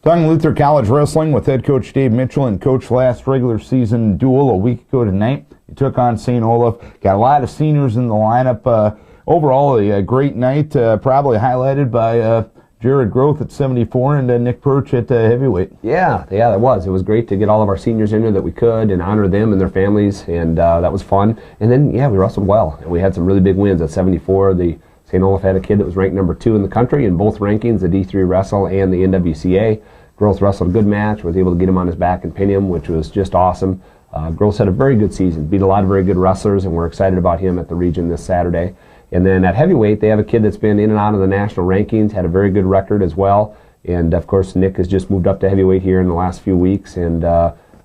Talking Luther College Wrestling with head coach Dave Mitchell and coach last regular season duel a week ago tonight. You took on St. Olaf. Got a lot of seniors in the lineup. Overall, a great night, probably highlighted by Jared Groth at 74 and Nick Perch at heavyweight. Yeah, it was. It was great to get all of our seniors in there that we could and honor them and their families, and that was fun. And then, we wrestled well. We had some really big wins at 74. The St. Olaf had a kid that was ranked number 2 in the country in both rankings, the D3 Wrestle and the NWCA. Groth wrestled a good match, was able to get him on his back and pin him, which was just awesome. Groth had a very good season, beat a lot of very good wrestlers, and we're excited about him at the region this Saturday. And then at heavyweight, they have a kid that's been in and out of the national rankings, had a very good record as well. And of course, Nick has just moved up to heavyweight here in the last few weeks, and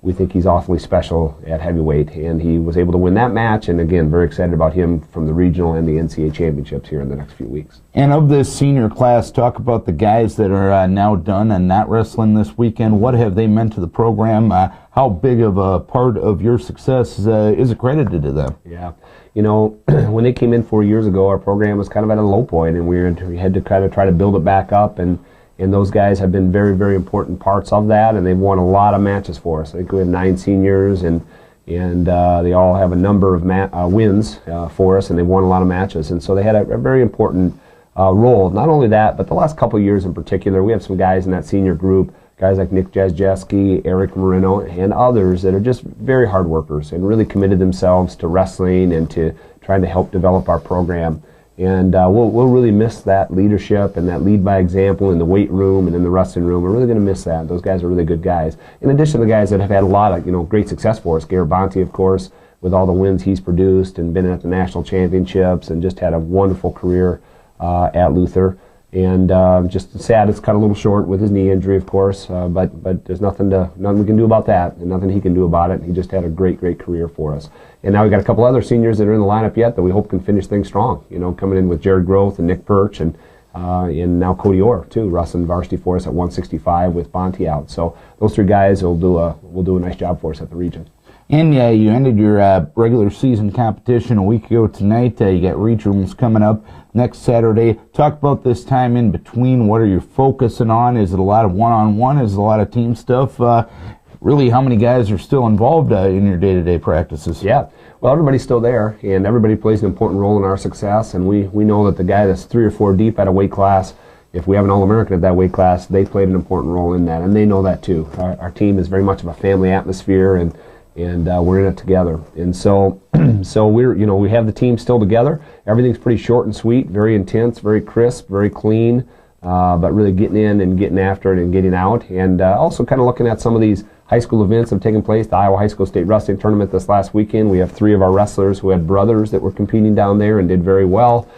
we think he's awfully special at heavyweight. And he was able to win that match, and again, very excited about him from the regional and the NCAA championships here in the next few weeks. And of this senior class, talk about the guys that are now done and not wrestling this weekend. What have they meant to the program? How big of a part of your success is accredited to them? Yeah. When they came in 4 years ago, our program was kind of at a low point, and we had to kind of try to build it back up, and those guys have been very, very important parts of that, and they've won a lot of matches for us. I think we have 9 seniors, and they all have a number of wins for us, and they've won a lot of matches, and so they had a very important role. Not only that, but the last couple of years in particular, we have some guys in that senior group, guys like Nick Jazjeski, Eric Marino, and others that are just very hard workers and really committed themselves to wrestling and to trying to help develop our program. And we'll really miss that leadership and that lead by example in the weight room and in the wrestling room. We're really going to miss that. Those guys are really good guys. In addition to the guys that have had a lot of great success for us, Garibaldi, of course, with all the wins he's produced and been at the national championships and just had a wonderful career at Luther. And just sad it's cut a little short with his knee injury, of course, but there's nothing we can do about that, and nothing he can do about it. He just had a great career for us. And now we've got a couple other seniors that are in the lineup yet that we hope can finish things strong. Coming in with Jared Groth and Nick Perch and now Cody Orr too, wrestling varsity for us at 165 with Bonte out. So those 3 guys will do a nice job for us at the region. And you ended your regular season competition a week ago tonight. You got regionals coming up next Saturday. Talk about this time in between. What are you focusing on? Is it a lot of one-on-one? Is it a lot of team stuff? Really, how many guys are still involved in your day-to-day practices? Yeah, well, everybody's still there, and everybody plays an important role in our success. And we know that the guy that's 3 or 4 deep at a weight class, if we have an All-American at that weight class, they played an important role in that, and they know that too. Our team is very much of a family atmosphere, and we're in it together. And so we're we have the team still together. Everything's pretty short and sweet, very intense, very crisp, very clean, but really getting in and getting after it and getting out. And also kind of looking at some of these high school events that have taken place. The Iowa High School State Wrestling Tournament this last weekend. We have 3 of our wrestlers who had brothers that were competing down there and did very well.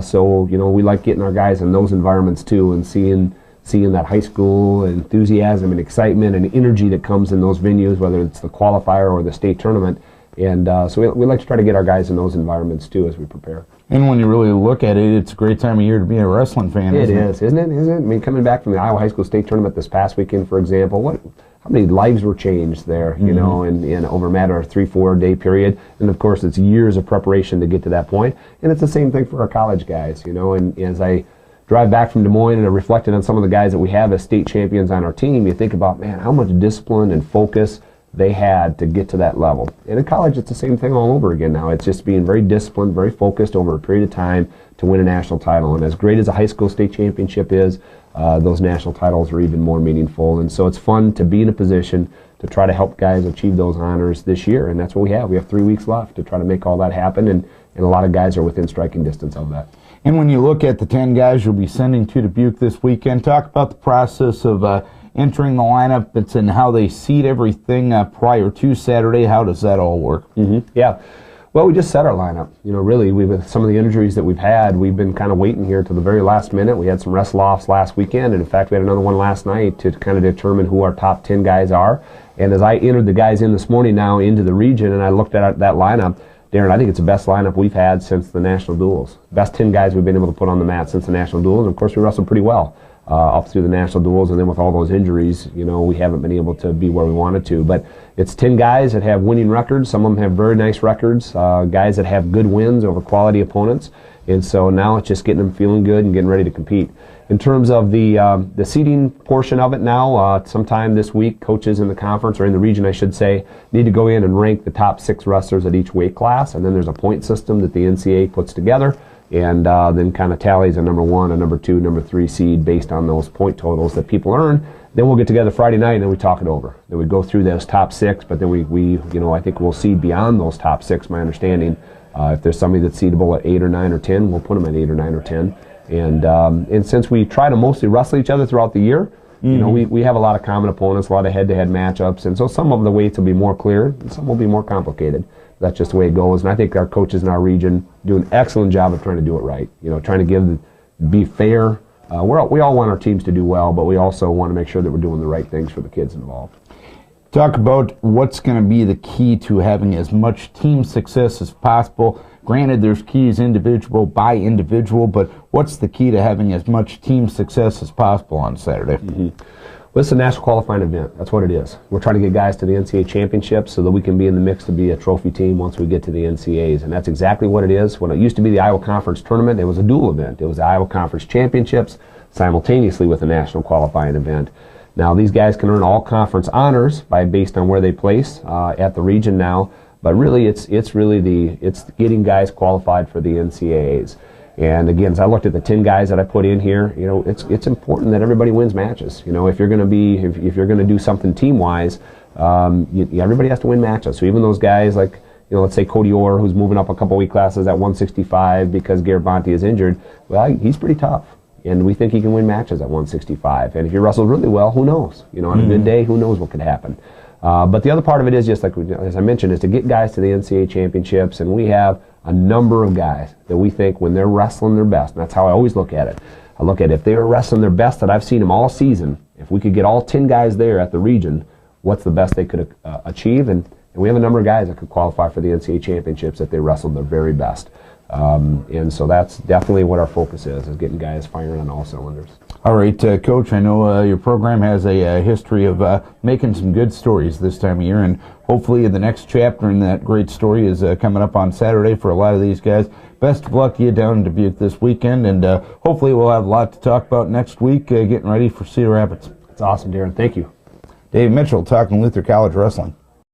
So we like getting our guys in those environments too, and seeing that high school enthusiasm and excitement and energy that comes in those venues, whether it's the qualifier or the state tournament. And so we like to try to get our guys in those environments too as we prepare. And when you really look at it, it's a great time of year to be a wrestling fan. Isn't it? I mean, coming back from the Iowa High School State Tournament this past weekend, for example, how many lives were changed there, in over a matter of 3-4 day period. And of course, it's years of preparation to get to that point. And it's the same thing for our college guys, and as I drive back from Des Moines and I reflected on some of the guys that we have as state champions on our team, you think about, man, how much discipline and focus they had to get to that level. And in college, it's the same thing all over again now. It's just being very disciplined, very focused over a period of time to win a national title. And as great as a high school state championship is, those national titles are even more meaningful. And so it's fun to be in a position to try to help guys achieve those honors this year. And that's what we have. We have 3 weeks left to try to make all that happen. And a lot of guys are within striking distance of that. And when you look at the 10 guys you'll be sending to Dubuque this weekend, talk about the process of entering the lineup and how they seed everything prior to Saturday. How does that all work? Yeah. Well, we just set our lineup. Really, with some of the injuries that we've had, we've been kind of waiting here till the very last minute. We had some wrestle-offs last weekend, and in fact, we had another one last night to kind of determine who our top 10 guys are. And as I entered the guys in this morning now into the region, and I looked at that lineup, Darren, I think it's the best lineup we've had since the national duels. Best 10 guys we've been able to put on the mat since the national duels. And of course, we wrestled pretty well up through the national duels, and then with all those injuries, we haven't been able to be where we wanted to. But it's 10 guys that have winning records. Some of them have very nice records, guys that have good wins over quality opponents. And so now it's just getting them feeling good and getting ready to compete. In terms of the seeding portion of it now, sometime this week, coaches in the conference, or in the region I should say, need to go in and rank the top 6 wrestlers at each weight class, and then there's a point system that the NCAA puts together, and then kind of tallies a number 1, a number 2, number 3 seed based on those point totals that people earn. Then we'll get together Friday night and then we talk it over. Then we go through those top 6, but then we I think we'll seed beyond those top 6, my understanding. If there's somebody that's seedable at 8 or 9 or 10, we'll put them at 8 or 9 or 10. And since we try to mostly wrestle each other throughout the year, we have a lot of common opponents, a lot of head-to-head matchups, and so some of the weights will be more clear, and some will be more complicated. That's just the way it goes, and I think our coaches in our region do an excellent job of trying to do it right. Trying to be fair. We all want our teams to do well, but we also want to make sure that we're doing the right things for the kids involved. Talk about what's going to be the key to having as much team success as possible. Granted, there's keys individual by individual, but what's the key to having as much team success as possible on Saturday? Well, it's a national qualifying event. That's what it is. We're trying to get guys to the NCAA championships so that we can be in the mix to be a trophy team once we get to the NCAAs, and that's exactly what it is. When it used to be the Iowa Conference Tournament, it was a dual event. It was the Iowa Conference Championships simultaneously with a national qualifying event. Now, these guys can earn all conference honors based on where they place at the region now, but really it's getting guys qualified for the NCAAs. And again, as I looked at the 10 guys that I put in here, it's important that everybody wins matches. If you're going to do something team wise, everybody has to win matches. So even those guys like, let's say Cody Orr, who's moving up a couple weight classes at 165 because Garrett Bonte is injured, well, he's pretty tough. And we think he can win matches at 165. And if he wrestles really well, who knows? On a good day, who knows what could happen. But the other part of it is just like, as I mentioned, is to get guys to the NCAA championships, and we have a number of guys that we think when they're wrestling their best, and that's how I always look at it. I look at if they're wrestling their best that I've seen them all season, if we could get all 10 guys there at the region, what's the best they could achieve? And we have a number of guys that could qualify for the NCAA championships if they wrestled their very best. And so that's definitely what our focus is getting guys firing on all cylinders. All right, Coach, I know your program has a history of making some good stories this time of year, and hopefully the next chapter in that great story is coming up on Saturday for a lot of these guys. Best of luck to you down in Dubuque this weekend, and hopefully we'll have a lot to talk about next week getting ready for Cedar Rapids. That's awesome, Darren. Thank you. Dave Mitchell talking Luther College Wrestling.